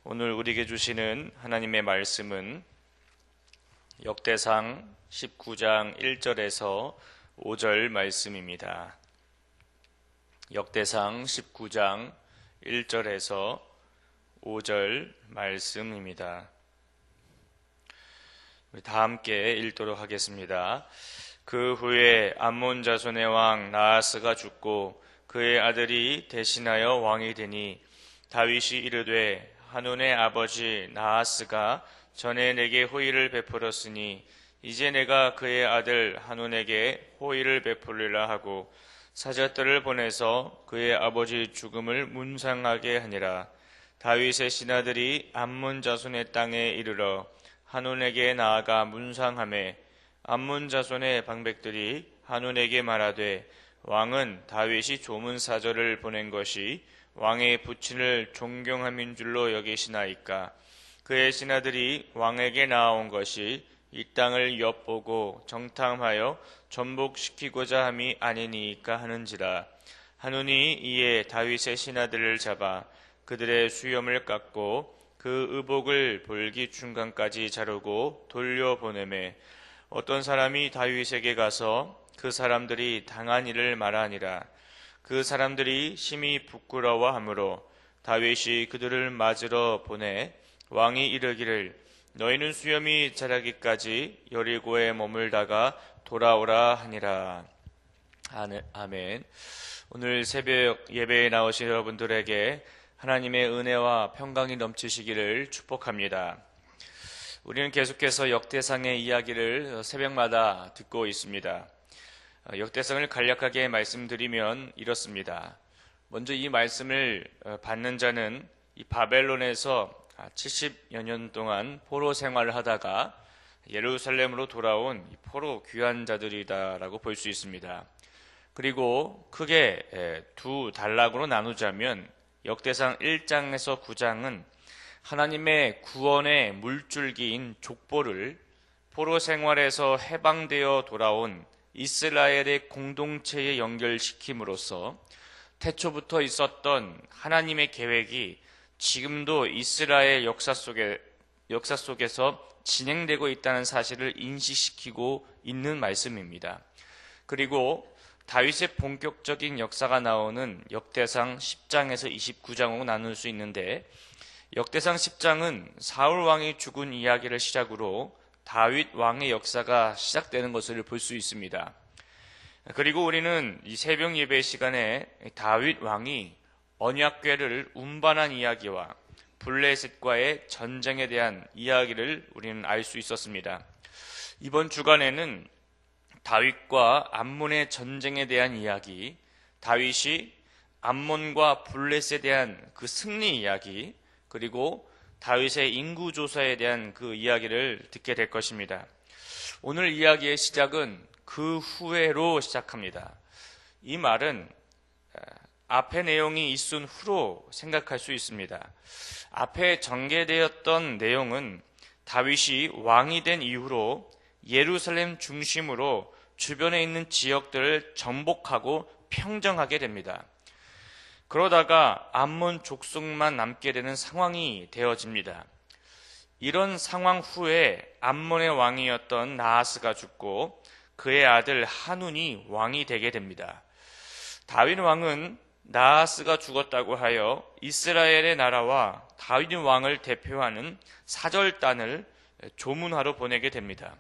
오늘 우리에게 주시는 하나님의 말씀은 역대상 19장 1절에서 5절 말씀입니다. 역대상 19장 1절에서 5절 말씀입니다. 우리 다 함께 읽도록 하겠습니다. 그 후에 암몬 자손의 왕 나하스가 죽고 그의 아들이 대신하여 왕이 되니 다윗이 이르되 한온의 아버지 나하스가 전에 내게 호의를 베풀었으니 이제 내가 그의 아들 한온에게 호의를 베풀리라 하고 사절들을 보내서 그의 아버지 죽음을 문상하게 하니라. 다윗의 신하들이 암몬 자손의 땅에 이르러 한온에게 나아가 문상하매 암몬 자손의 방백들이 한온에게 말하되 왕은 다윗이 조문 사절을 보낸 것이 왕의 부친을 존경함인 줄로 여기시나이까. 그의 신하들이 왕에게 나아온 것이 이 땅을 엿보고 정탐하여 전복시키고자 함이 아니니까 하는지라. 한온이 이에 다윗의 신하들을 잡아 그들의 수염을 깎고 그 의복을 볼기 중간까지 자르고 돌려보내매 어떤 사람이 다윗에게 가서 그 사람들이 당한 일을 말하니라. 그 사람들이 심히 부끄러워하므로 다윗이 그들을 맞으러 보내 왕이 이르기를 너희는 수염이 자라기까지 여리고에 머물다가 돌아오라 하니라. 아멘. 오늘 새벽 예배에 나오신 여러분들에게 하나님의 은혜와 평강이 넘치시기를 축복합니다. 우리는 계속해서 역대상의 이야기를 새벽마다 듣고 있습니다. 역대상을 간략하게 말씀드리면 이렇습니다. 먼저 이 말씀을 받는 자는 이 바벨론에서 70여 년 동안 포로 생활을 하다가 예루살렘으로 돌아온 포로 귀환 자들이다라고 볼 수 있습니다. 그리고 크게 두 단락으로 나누자면 역대상 1장에서 9장은 하나님의 구원의 물줄기인 족보를 포로 생활에서 해방되어 돌아온 이스라엘의 공동체에 연결시킴으로써 태초부터 있었던 하나님의 계획이 지금도 이스라엘 역사 속에서 진행되고 있다는 사실을 인식시키고 있는 말씀입니다. 그리고 다윗의 본격적인 역사가 나오는 역대상 10장에서 29장으로 나눌 수 있는데 역대상 10장은 사울 왕이 죽은 이야기를 시작으로 다윗 왕의 역사가 시작되는 것을 볼 수 있습니다. 그리고 우리는 이 새벽 예배 시간에 다윗 왕이 언약궤를 운반한 이야기와 블레셋과의 전쟁에 대한 이야기를 우리는 알 수 있었습니다. 이번 주간에는 다윗과 암몬의 전쟁에 대한 이야기, 다윗이 암몬과 블레셋에 대한 그 승리 이야기, 그리고 다윗의 인구조사에 대한 그 이야기를 듣게 될 것입니다. 오늘 이야기의 시작은 그 후에로 시작합니다. 이 말은 앞의 내용이 있은 후로 생각할 수 있습니다. 앞에 전개되었던 내용은 다윗이 왕이 된 이후로 예루살렘 중심으로 주변에 있는 지역들을 정복하고 평정하게 됩니다. 그러다가 암몬 족속만 남게 되는 상황이 되어집니다. 이런 상황 후에 암몬의 왕이었던 나하스가 죽고 그의 아들 한운이 왕이 되게 됩니다. 다윗 왕은 나하스가 죽었다고 하여 이스라엘의 나라와 다윗 왕을 대표하는 사절단을 조문하러 보내게 됩니다.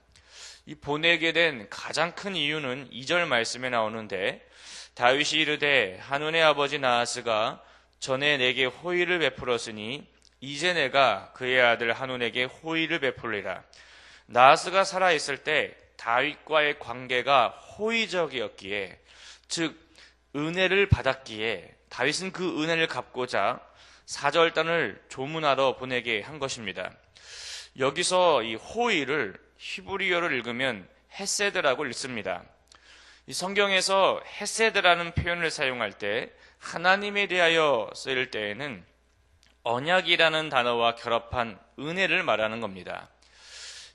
이 보내게 된 가장 큰 이유는 2절 말씀에 나오는데 다윗이 이르되 한온의 아버지 나하스가 전에 내게 호의를 베풀었으니 이제 내가 그의 아들 한온에게 호의를 베풀리라. 나하스가 살아있을 때 다윗과의 관계가 호의적이었기에, 즉 은혜를 받았기에 다윗은 그 은혜를 갚고자 사절단을 조문하러 보내게 한 것입니다. 여기서 이 호의를 히브리어를 읽으면 헤세드라고 읽습니다. 이 성경에서 헤세드라는 표현을 사용할 때 하나님에 대하여 쓰일 때에는 언약이라는 단어와 결합한 은혜를 말하는 겁니다.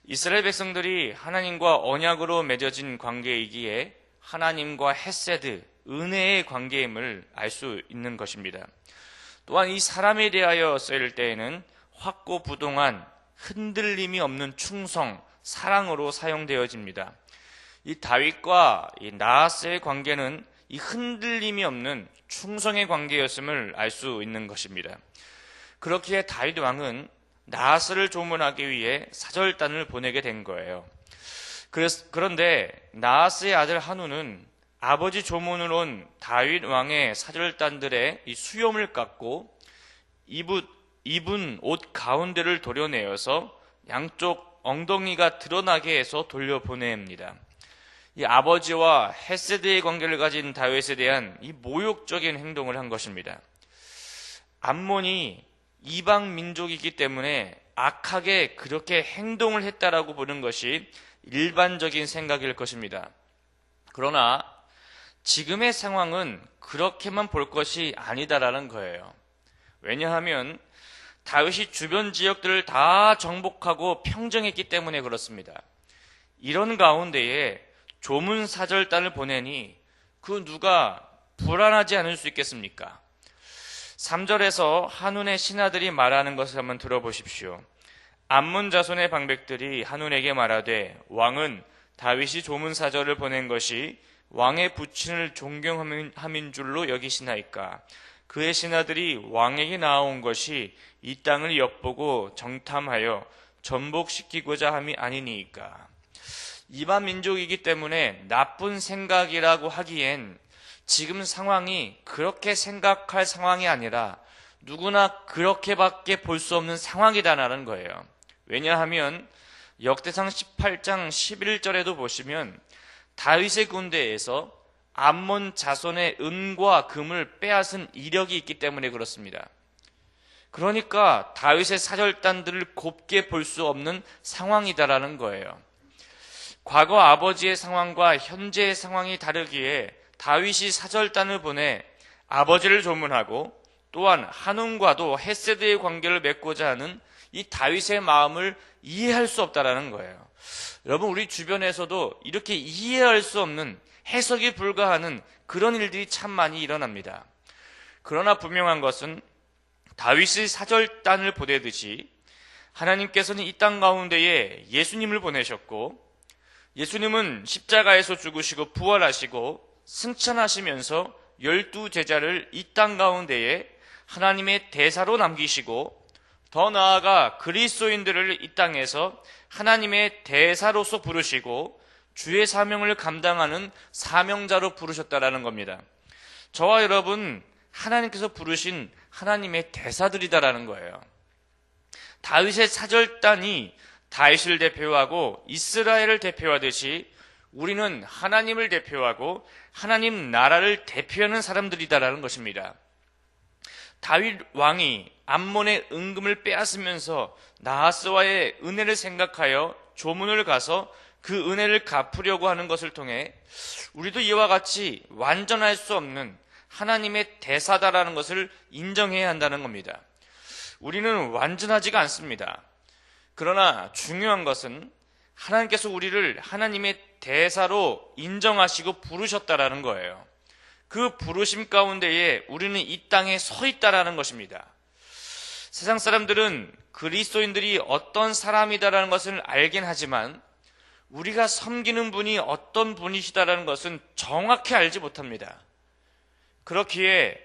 이스라엘 백성들이 하나님과 언약으로 맺어진 관계이기에 하나님과 헤세드, 은혜의 관계임을 알 수 있는 것입니다. 또한 이 사람에 대하여 쓰일 때에는 확고부동한 흔들림이 없는 충성, 사랑으로 사용되어집니다. 이 다윗과 이 나하스의 관계는 이 흔들림이 없는 충성의 관계였음을 알 수 있는 것입니다. 그렇기에 다윗 왕은 나하스를 조문하기 위해 사절단을 보내게 된 거예요. 그런데 나하스의 아들 한우는 아버지 조문으로 온 다윗 왕의 사절단들의 이 수염을 깎고 입은 옷 가운데를 도려내어서 양쪽 엉덩이가 드러나게 해서 돌려보냅니다. 이 아버지와 헤세드의 관계를 가진 다윗에 대한 이 모욕적인 행동을 한 것입니다. 암몬이 이방 민족이기 때문에 악하게 그렇게 행동을 했다라고 보는 것이 일반적인 생각일 것입니다. 그러나 지금의 상황은 그렇게만 볼 것이 아니다라는 거예요. 왜냐하면 다윗이 주변 지역들을 다 정복하고 평정했기 때문에 그렇습니다. 이런 가운데에 조문사절단을 보내니 그 누가 불안하지 않을 수 있겠습니까? 3절에서 한운의 신하들이 말하는 것을 한번 들어보십시오. 암몬 자손의 방백들이 한운에게 말하되 왕은 다윗이 조문사절을 보낸 것이 왕의 부친을 존경함인 줄로 여기시나이까? 그의 신하들이 왕에게 나아온 것이 이 땅을 엿보고 정탐하여 전복시키고자 함이 아니니까. 이방 민족이기 때문에 나쁜 생각이라고 하기엔 지금 상황이 그렇게 생각할 상황이 아니라 누구나 그렇게밖에 볼 수 없는 상황이다라는 거예요. 왜냐하면 역대상 18장 11절에도 보시면 다윗의 군대에서 암몬 자손의 은과 금을 빼앗은 이력이 있기 때문에 그렇습니다. 그러니까 다윗의 사절단들을 곱게 볼 수 없는 상황이다라는 거예요. 과거 아버지의 상황과 현재의 상황이 다르기에 다윗이 사절단을 보내 아버지를 조문하고 또한 한운과도 헤세드의 관계를 맺고자 하는 이 다윗의 마음을 이해할 수 없다라는 거예요. 여러분, 우리 주변에서도 이렇게 이해할 수 없는, 해석이 불가하는 그런 일들이 참 많이 일어납니다. 그러나 분명한 것은 다윗의 사절단을 보내듯이 하나님께서는 이 땅 가운데에 예수님을 보내셨고, 예수님은 십자가에서 죽으시고 부활하시고 승천하시면서 12제자를 이 땅 가운데에 하나님의 대사로 남기시고, 더 나아가 그리스도인들을 이 땅에서 하나님의 대사로서 부르시고 주의 사명을 감당하는 사명자로 부르셨다라는 겁니다. 저와 여러분, 하나님께서 부르신 하나님의 대사들이다라는 거예요. 다윗의 사절단이 다윗을 대표하고 이스라엘을 대표하듯이 우리는 하나님을 대표하고 하나님 나라를 대표하는 사람들이다라는 것입니다. 다윗 왕이 암몬의 은금을 빼앗으면서 나하스와의 은혜를 생각하여 조문을 가서 그 은혜를 갚으려고 하는 것을 통해 우리도 이와 같이 완전할 수 없는 하나님의 대사다라는 것을 인정해야 한다는 겁니다. 우리는 완전하지가 않습니다. 그러나 중요한 것은 하나님께서 우리를 하나님의 대사로 인정하시고 부르셨다라는 거예요. 그 부르심 가운데에 우리는 이 땅에 서 있다라는 것입니다. 세상 사람들은 그리스도인들이 어떤 사람이다라는 것을 알긴 하지만 우리가 섬기는 분이 어떤 분이시다라는 것은 정확히 알지 못합니다. 그렇기에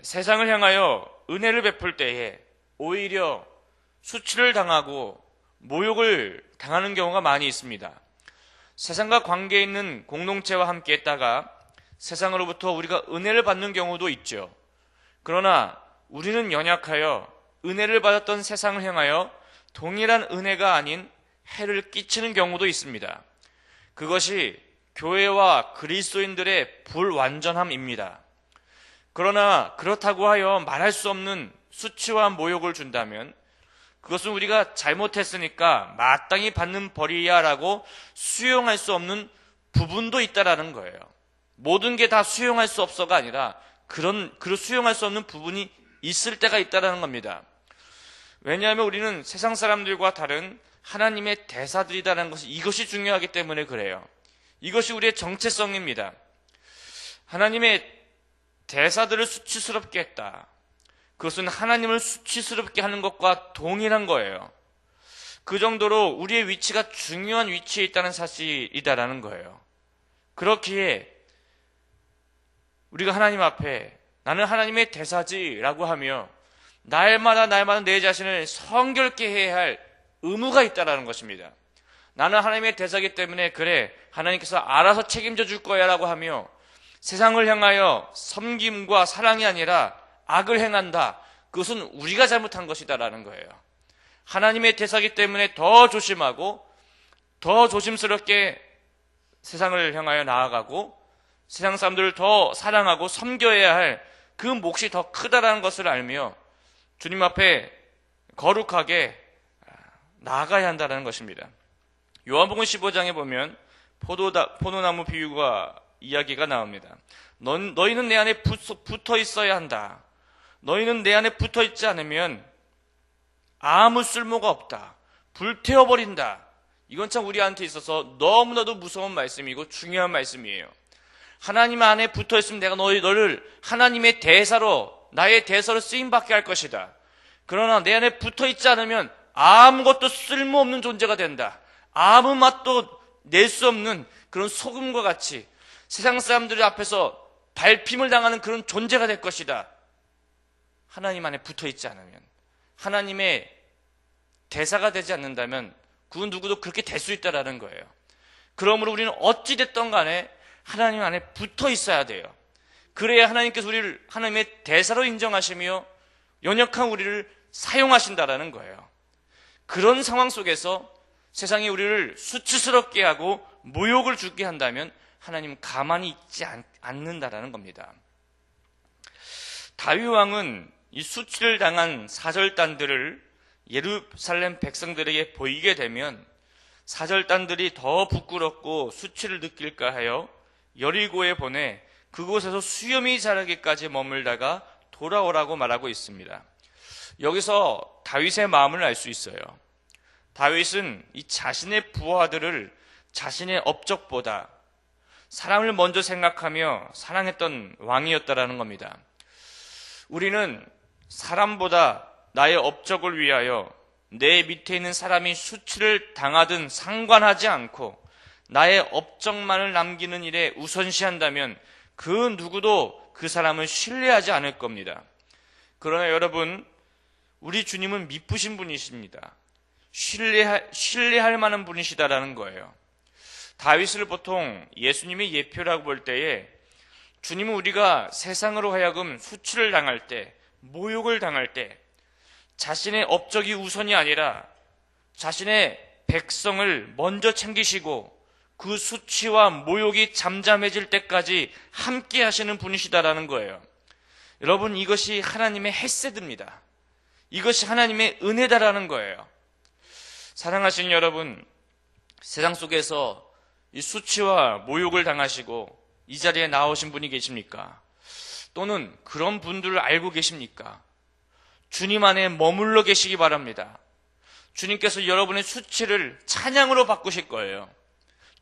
세상을 향하여 은혜를 베풀 때에 오히려 수치를 당하고 모욕을 당하는 경우가 많이 있습니다. 세상과 관계 있는 공동체와 함께 했다가 세상으로부터 우리가 은혜를 받는 경우도 있죠. 그러나 우리는 연약하여 은혜를 받았던 세상을 향하여 동일한 은혜가 아닌 해를 끼치는 경우도 있습니다. 그것이 교회와 그리스도인들의 불완전함입니다. 그러나 그렇다고 하여 말할 수 없는 수치와 모욕을 준다면 그것은 우리가 잘못했으니까 마땅히 받는 벌이야라고 수용할 수 없는 부분도 있다라는 거예요. 모든 게 다 수용할 수 없어가 아니라 그런 수용할 수 없는 부분이 있을 때가 있다라는 겁니다. 왜냐하면 우리는 세상 사람들과 다른 하나님의 대사들이다라는 것이 이것이 중요하기 때문에 그래요. 이것이 우리의 정체성입니다. 하나님의 대사들을 수치스럽게 했다. 그것은 하나님을 수치스럽게 하는 것과 동일한 거예요. 그 정도로 우리의 위치가 중요한 위치에 있다는 사실이다라는 거예요. 그렇기에 우리가 하나님 앞에 나는 하나님의 대사지라고 하며 날마다 내 자신을 성결케 해야 할 의무가 있다라는 것입니다. 나는 하나님의 대사이기 때문에 그래 하나님께서 알아서 책임져 줄 거야 라고 하며 세상을 향하여 섬김과 사랑이 아니라 악을 행한다. 그것은 우리가 잘못한 것이다라는 거예요. 하나님의 대사이기 때문에 더 조심하고 더 조심스럽게 세상을 향하여 나아가고 세상 사람들을 더 사랑하고 섬겨야 할 그 몫이 더 크다라는 것을 알며 주님 앞에 거룩하게 나아가야 한다는 것입니다. 요한복음 15장에 보면 포도나무 비유가 이야기가 나옵니다. 너희는 내 안에 붙어 있어야 한다. 너희는 내 안에 붙어 있지 않으면 아무 쓸모가 없다. 불태워버린다. 이건 참 우리한테 있어서 너무나도 무서운 말씀이고 중요한 말씀이에요. 하나님 안에 붙어 있으면 내가 너를 하나님의 대사로 나의 대사로 쓰임받게 할 것이다. 그러나 내 안에 붙어 있지 않으면 아무것도 쓸모없는 존재가 된다. 아무 맛도 낼 수 없는 그런 소금과 같이 세상 사람들 앞에서 밟힘을 당하는 그런 존재가 될 것이다. 하나님 안에 붙어 있지 않으면, 하나님의 대사가 되지 않는다면 그 누구도 그렇게 될 수 있다라는 거예요. 그러므로 우리는 어찌 됐던 간에 하나님 안에 붙어 있어야 돼요. 그래야 하나님께서 우리를 하나님의 대사로 인정하시며 연약한 우리를 사용하신다라는 거예요. 그런 상황 속에서 세상이 우리를 수치스럽게 하고 모욕을 주게 한다면 하나님 가만히 있지 않는다라는 겁니다. 다윗 왕은 이 수치를 당한 사절단들을 예루살렘 백성들에게 보이게 되면 사절단들이 더 부끄럽고 수치를 느낄까 하여 여리고에 보내 그곳에서 수염이 자라기까지 머물다가 돌아오라고 말하고 있습니다. 여기서 다윗의 마음을 알 수 있어요. 다윗은 이 자신의 부하들을 자신의 업적보다 사람을 먼저 생각하며 사랑했던 왕이었다라는 겁니다. 우리는 사람보다 나의 업적을 위하여 내 밑에 있는 사람이 수치를 당하든 상관하지 않고 나의 업적만을 남기는 일에 우선시한다면 그 누구도 그 사람을 신뢰하지 않을 겁니다. 그러나 여러분, 우리 주님은 미쁘신 분이십니다. 신뢰할 만한 분이시다라는 거예요. 다윗을 보통 예수님의 예표라고 볼 때에 주님은 우리가 세상으로 하여금 수치를 당할 때, 모욕을 당할 때 자신의 업적이 우선이 아니라 자신의 백성을 먼저 챙기시고 그 수치와 모욕이 잠잠해질 때까지 함께 하시는 분이시다라는 거예요. 여러분, 이것이 하나님의 헤세드입니다. 이것이 하나님의 은혜다라는 거예요. 사랑하시는 여러분, 세상 속에서 이 수치와 모욕을 당하시고 이 자리에 나오신 분이 계십니까? 또는 그런 분들을 알고 계십니까? 주님 안에 머물러 계시기 바랍니다. 주님께서 여러분의 수치를 찬양으로 바꾸실 거예요.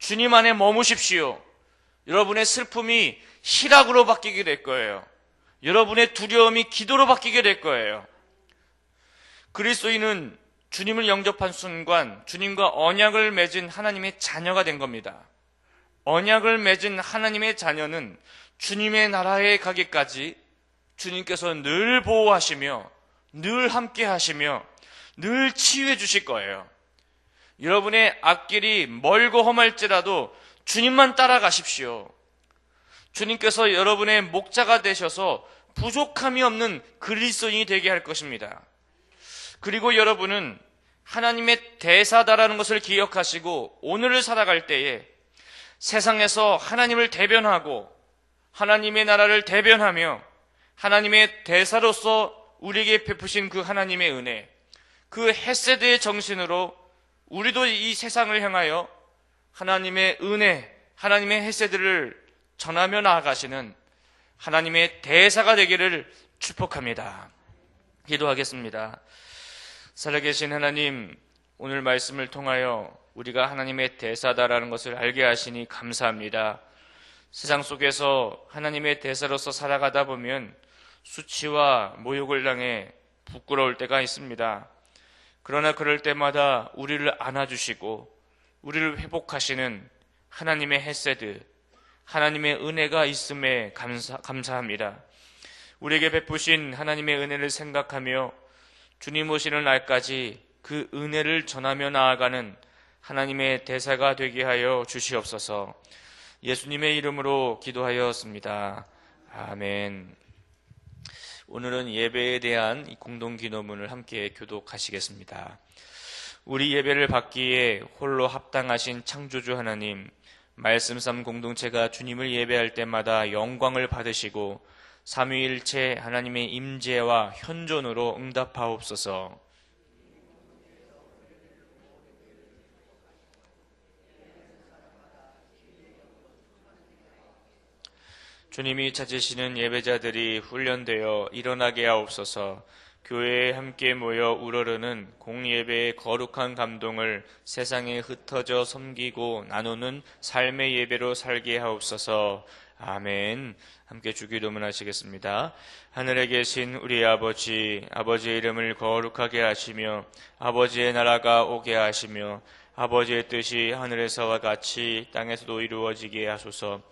주님 안에 머무십시오. 여러분의 슬픔이 희락으로 바뀌게 될 거예요. 여러분의 두려움이 기도로 바뀌게 될 거예요. 그리스도인은 주님을 영접한 순간 주님과 언약을 맺은 하나님의 자녀가 된 겁니다. 언약을 맺은 하나님의 자녀는 주님의 나라에 가기까지 주님께서 늘 보호하시며 늘 함께 하시며 늘 치유해 주실 거예요. 여러분의 앞길이 멀고 험할지라도 주님만 따라가십시오. 주님께서 여러분의 목자가 되셔서 부족함이 없는 그리스도인이 되게 할 것입니다. 그리고 여러분은 하나님의 대사다라는 것을 기억하시고 오늘을 살아갈 때에 세상에서 하나님을 대변하고 하나님의 나라를 대변하며 하나님의 대사로서 우리에게 베푸신 그 하나님의 은혜, 그 헤세드의 정신으로 우리도 이 세상을 향하여 하나님의 은혜, 하나님의 헤세드를 전하며 나아가시는 하나님의 대사가 되기를 축복합니다. 기도하겠습니다. 살아계신 하나님, 오늘 말씀을 통하여 우리가 하나님의 대사다라는 것을 알게 하시니 감사합니다. 세상 속에서 하나님의 대사로서 살아가다 보면 수치와 모욕을 당해 부끄러울 때가 있습니다. 그러나 그럴 때마다 우리를 안아주시고 우리를 회복하시는 하나님의 헤세드, 하나님의 은혜가 있음에 감사합니다. 우리에게 베푸신 하나님의 은혜를 생각하며 주님 오시는 날까지 그 은혜를 전하며 나아가는 하나님의 대사가 되게 하여 주시옵소서. 예수님의 이름으로 기도하였습니다. 아멘. 오늘은 예배에 대한 공동기도문을 함께 교독하시겠습니다. 우리 예배를 받기에 홀로 합당하신 창조주 하나님, 말씀삼 공동체가 주님을 예배할 때마다 영광을 받으시고 삼위일체 하나님의 임재와 현존으로 응답하옵소서. 주님이 찾으시는 예배자들이 훈련되어 일어나게 하옵소서. 교회에 함께 모여 우러르는 공예배의 거룩한 감동을 세상에 흩어져 섬기고 나누는 삶의 예배로 살게 하옵소서. 아멘. 함께 주기도문 하시겠습니다. 하늘에 계신 우리 아버지, 아버지의 이름을 거룩하게 하시며 아버지의 나라가 오게 하시며 아버지의 뜻이 하늘에서와 같이 땅에서도 이루어지게 하소서.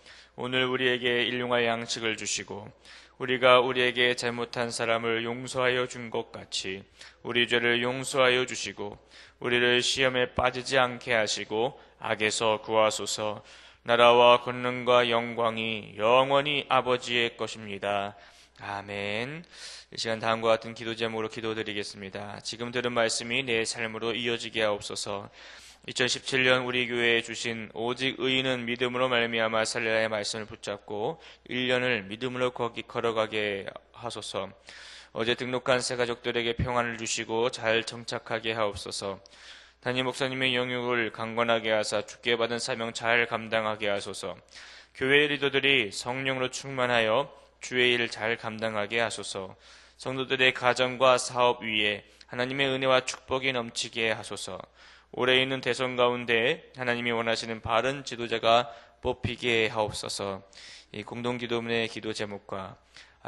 오늘 우리에게 일용할 양식을 주시고 우리가 우리에게 잘못한 사람을 용서하여 준 것 같이 우리 죄를 용서하여 주시고 우리를 시험에 빠지지 않게 하시고 악에서 구하소서. 나라와 권능과 영광이 영원히 아버지의 것입니다. 아멘. 이 시간 다음과 같은 기도 제목으로 기도드리겠습니다. 지금 들은 말씀이 내 삶으로 이어지게 하옵소서. 2017년 우리 교회에 주신 오직 의인은 믿음으로 말미암아 살리라의 말씀을 붙잡고 1년을 믿음으로 걸어가게 하소서. 어제 등록한 새 가족들에게 평안을 주시고 잘 정착하게 하옵소서. 담임 목사님의 영육을 강건하게 하사 주께 받은 사명 잘 감당하게 하소서. 교회 리더들이 성령으로 충만하여 주의 일을 잘 감당하게 하소서. 성도들의 가정과 사업 위에 하나님의 은혜와 축복이 넘치게 하소서. 올해 있는 대선 가운데 하나님이 원하시는 바른 지도자가 뽑히게 하옵소서. 이 공동기도문의 기도 제목과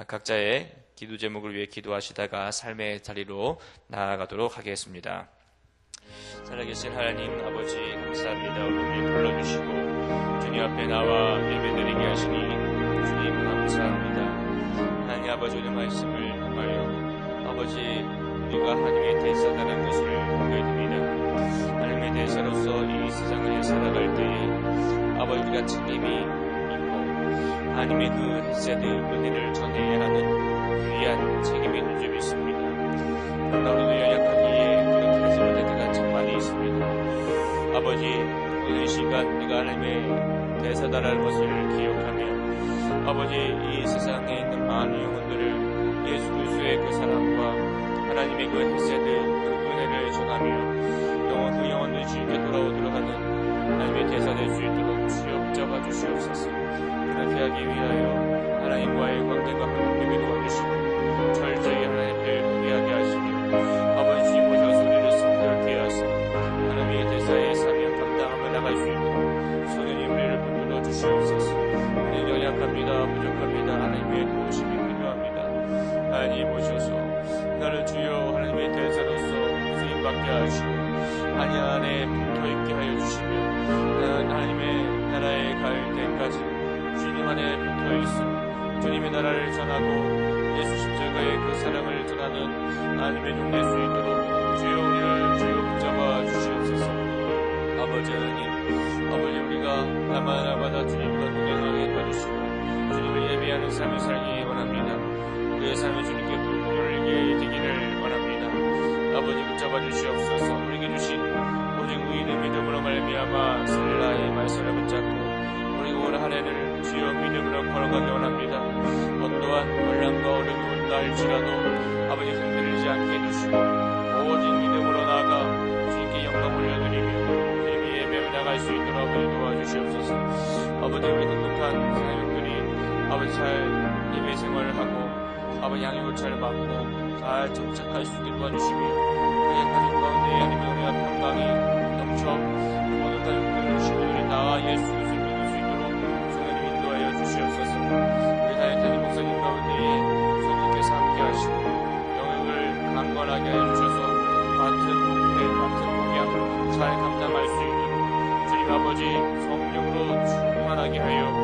각자의 기도 제목을 위해 기도하시다가 삶의 자리로 나아가도록 하겠습니다. 살아계신 하나님 아버지 감사합니다. 오늘 불러주시고 주님 앞에 나와 예배드리게 하시니 주님 감사합니다. 하나님 아버지 오늘 말씀을 통하여 아버지 우리가 하나님의 대사다라는 것을 보게 됩니다. 하나님의 대사로서 이 세상을 살아갈 때에 아버지 우리가 책임이 있고 하나님의 그 헤세드 은혜를 전해야 하는 귀한 책임이 있는 줄 믿습니다. 그러나 우리도 연약하기에 그렇게 하지 못할 때가 참 많이 있습니다. 아버지 오늘 이 시간 우리가 하나님의 대사다라는 것을 기억하며 아버지 이 세상에 있는 많은 영혼들을 예수 그리스도의 그 사랑과 하나님의 그 헤세드 그 은혜를 전하며 그 영혼들이 주님께 돌아오도록 하는 하나님의 대사 될 수 있도록 주여 붙잡아 주시옵소서. 그렇게 하기 위하여 하나님과의 관계가 회복되게 도와주시고 철저히 하나님을 회개하게 하시며 아버지 주님 오셔서 우리를 성결케 하사 하나님의 대사의 사명 감당하며 나갈 수 있도록 성령이 우리를 붙들어 주시옵소서. 우리는 연약합니다. 부족합니다. 하나님의 도우심이 필요합니다. 하나님 오셔서 나를 주여 하나님의 대사로서 쓰임받게 하시고 하나님 안에 붙어있게 하여 주시며 하나님의 나라에 갈 때까지 주님 안에 붙어있어 주님의 나라를 전하고 예수 십자가의 그 사랑을 전하는 하나님의 종 될 수 있도록 주여 우리를 주여 붙잡아 주시옵소서. 아버지 하나님 아버지 우리가 날마다 주님과 동행하게 해주시고 주님을 예배하는 삶을 살기 원합니다. 우리의 삶이 주님께 불풀게 되기를 원합니다. 아버지 붙잡아 주시옵소서. 우리에게 주신 오직 의인의 믿음으로 말미암아 살리라의 말씀을 붙잡고 그리고 올 한 해를 주여 믿음으로 걸어가기 원합니다. 어떠한 혼란과 어려움을 날지라도 아버지 흔들리지 않게 해주시고 오직 믿음으로 나아가 주님께 영광 올려드리며 주님의 예배를 나갈 수 있도록 도와주시옵소서. 아버지 우리 행복한 사역들이 아버지 잘 예배 생활을 하고 아버지 양육을 잘 받고 잘 정착할 수 있게 도와주시며 그의 가족 가운데 하나님의 은혜와 평강이 넘쳐 그 모든 가족들 친구들이 다 예수 그리스도를 믿을 수 있도록 성령님 인도하여 주시옵소서. 우리 다니엘 목사님 가운데에 성령께 아버지 성령으로 충만하게 하여